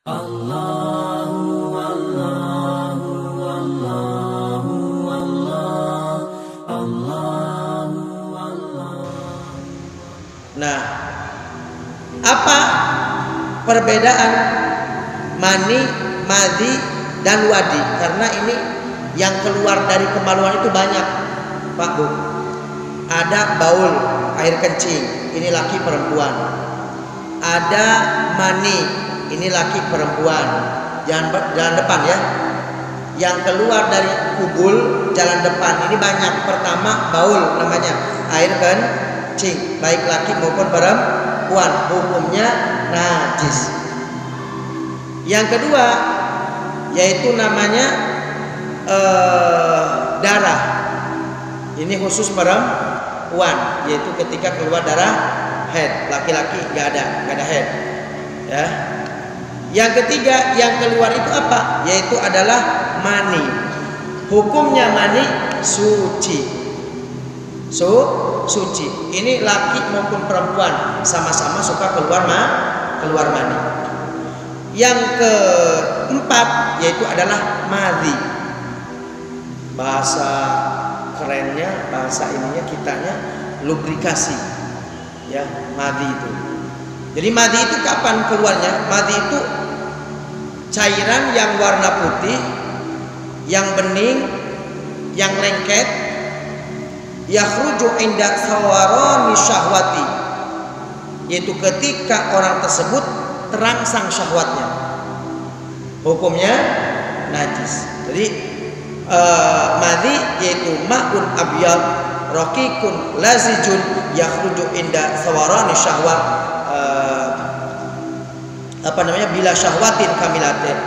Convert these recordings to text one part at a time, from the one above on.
Nah, apa perbedaan mani, madhi, dan wadi? Karena ini yang keluar dari kemaluan itu banyak, Pak Bu. Ada baul, air kencing, ini laki perempuan. Ada mani, ini laki perempuan. Jalan depan ya. Yang keluar dari kubul jalan depan ini banyak. Pertama baul namanya, air kencing, baik laki maupun perempuan, hukumnya najis. Yang kedua yaitu namanya darah. Ini khusus perempuan, yaitu ketika keluar darah haid. Laki-laki nggak ada haid ya. Yang ketiga yang keluar itu apa? Yaitu adalah mani. Hukumnya mani suci. Suci. Ini laki maupun perempuan sama-sama suka keluar mani. Yang keempat yaitu adalah madhi. Bahasa kerennya, bahasa ininya kitanya lubrikasi. Ya, madhi itu. Jadi madhi itu kapan keluarnya? Madhi itu cairan yang warna putih, yang bening, yang lengket, yakhruju inda sawarani syahwati, yaitu ketika orang tersebut terangsang syahwatnya. Hukumnya najis. Jadi madhi yaitu ma'un abyad raqiqun lazijun yakhruju inda sawarani syahwat, bila syahwatin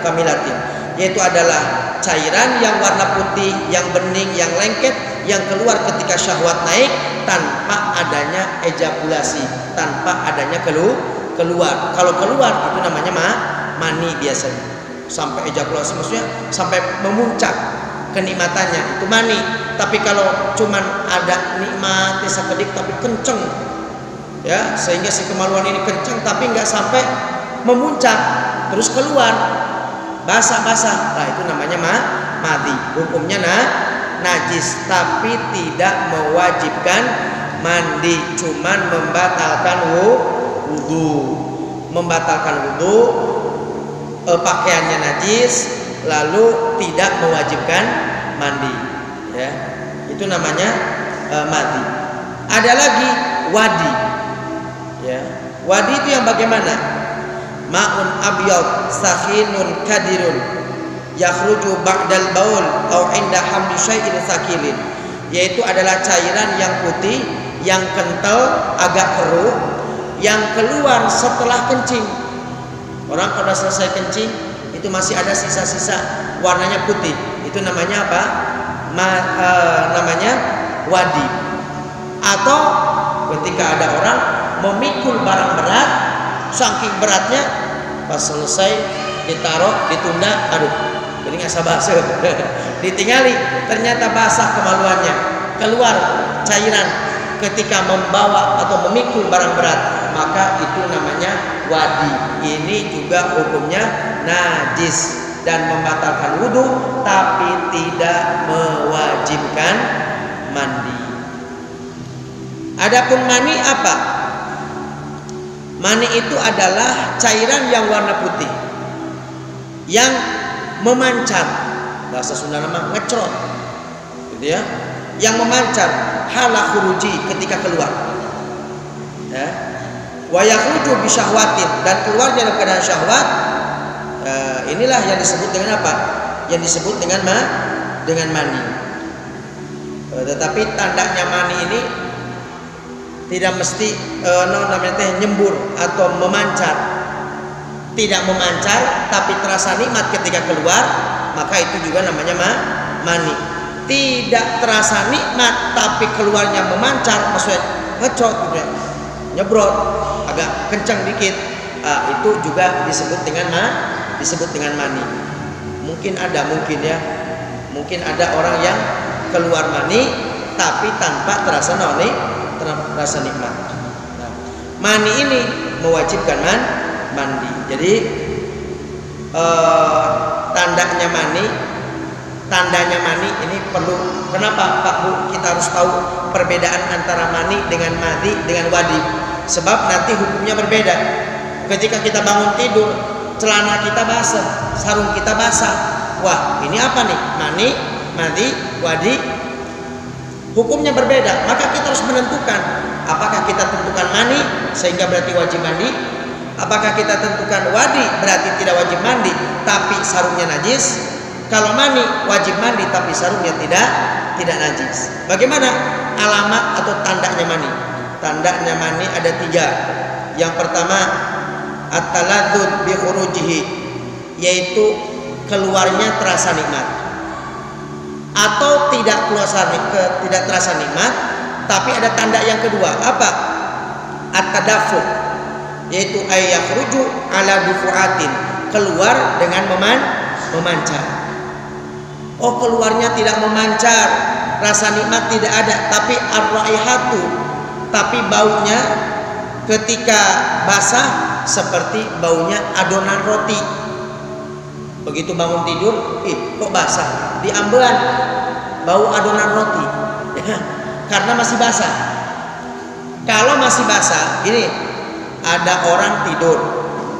kamilatin, yaitu adalah cairan yang warna putih, yang bening, yang lengket, yang keluar ketika syahwat naik tanpa adanya ejakulasi, tanpa adanya keluar. Kalau keluar itu namanya mani biasanya. Sampai ejakulasi maksudnya sampai memuncak kenikmatannya itu mani. Tapi kalau cuman ada nikmatnya sekedik tapi kenceng ya, sehingga si kemaluan ini kenceng tapi nggak sampai memuncak terus keluar basah-basah, nah itu namanya madhi. Hukumnya najis, tapi tidak mewajibkan mandi, cuman membatalkan wudu. Pakaiannya najis, lalu tidak mewajibkan mandi ya, itu namanya madhi. Ada lagi wadi ya. Wadi itu yang bagaimana? Ma'un abyad sakhinun kadirun yakhruju ba'dal baul atau inda hamli syai'in sakilin, yaitu adalah cairan yang putih, yang kental, agak keruh, yang keluar setelah kencing. Orang kalau selesai kencing itu masih ada sisa-sisa warnanya putih, itu namanya apa? Namanya wadi. Atau ketika ada orang memikul barang berat, saking beratnya pas selesai ditaruh, ditunda, aduh jadi nggak basuh ditinggali, ternyata basah kemaluannya, keluar cairan ketika membawa atau memikul barang berat, maka itu namanya wadi. Ini juga hukumnya najis dan membatalkan wudhu, tapi tidak mewajibkan mandi. Adapun mani apa? Mani itu adalah cairan yang warna putih, yang memancar, bahasa Sunda nama ngecrot, gitu ya, yang memancar hala khuruji ketika keluar, ya, wa yakhruju bi syahwatin, dan keluarnya dalam keadaan syahwat. Inilah yang disebut dengan apa? Yang disebut dengan mani. Tetapi tandanya mani ini tidak mesti namanya nyembur atau memancar. Tidak memancar tapi terasa nikmat ketika keluar, maka itu juga namanya mani. Tidak terasa nikmat tapi keluarnya memancar, maksudnya ngecot gitu ya, nyebrot agak kencang dikit, itu juga disebut dengan mani. Mungkin ada orang yang keluar mani tapi tanpa terasa terasa nikmat. Nah, mani ini mewajibkan mandi. Jadi tandanya mani. Tandanya mani ini perlu. Kenapa Pak Bu kita harus tahu perbedaan antara mani dengan madhi dengan wadi? Sebab nanti hukumnya berbeda. Ketika kita bangun tidur, celana kita basah, sarung kita basah. Wah, ini apa nih? Mani, madhi, wadi. Hukumnya berbeda. Maka kita harus menentukan apakah kita tentukan mani sehingga berarti wajib mandi, apakah kita tentukan wadi berarti tidak wajib mandi tapi sarungnya najis. Kalau mani wajib mandi tapi sarungnya tidak najis. Bagaimana alamat atau tandanya mani? Tandanya mani ada 3. Yang pertama at-taladzuz bi khurujihi, yaitu keluarnya terasa nikmat. Atau tidak terasa nikmat, tapi ada tanda yang kedua. Apa? At-tadafuq, yaitu ayakhruju ala dufuatin, keluar dengan memancar. Oh, keluarnya tidak memancar, rasa nikmat tidak ada, tapi ar-raihatu, tapi baunya ketika basah seperti baunya adonan roti. Begitu bangun tidur, kok basah? Diambean bau adonan roti. Karena masih basah. Kalau masih basah, ini ada orang tidur,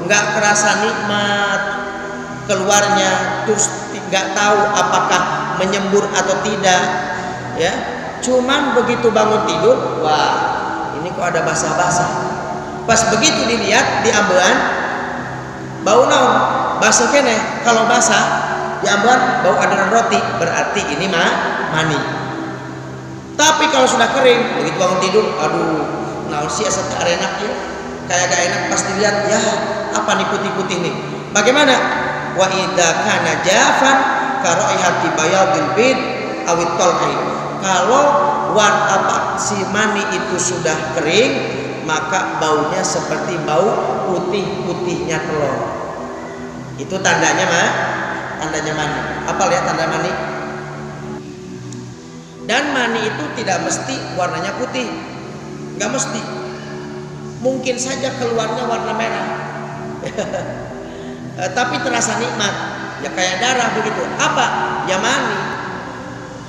nggak kerasa nikmat keluarnya, terus nggak tahu apakah menyembur atau tidak, ya. Cuman begitu bangun tidur, wah, ini kok ada basah-basah. Pas begitu dilihat di ambean, bau naon? Basah kene. Kalau basah di ambean bau adonan roti, berarti ini mani. Tapi kalau sudah kering, begitu bangun tidur, aduh, naon sih asa teu enak ya. Kayak gak enak pas dilihat, ya, apa nih putih-putih nih? Bagaimana? Wa idza kana jafan ka raihati bayadil bid awit talqi. Kalau si mani itu sudah kering, maka baunya seperti bau putih-putihnya telur. Itu tandanya mani. Apa lihat tanda mani? Dan mani itu tidak mesti warnanya putih, nggak mesti. Mungkin saja keluarnya warna merah, tapi terasa nikmat, ya kayak darah begitu. Apa? Ya mani.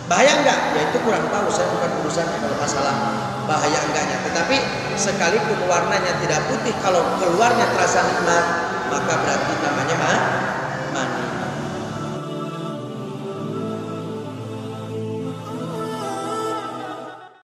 Bahaya enggak? Ya itu kurang tahu, saya bukan urusannya kalau masalah bahaya enggaknya. Tetapi sekalipun warnanya tidak putih, kalau keluarnya terasa nikmat, maka berarti namanya mani.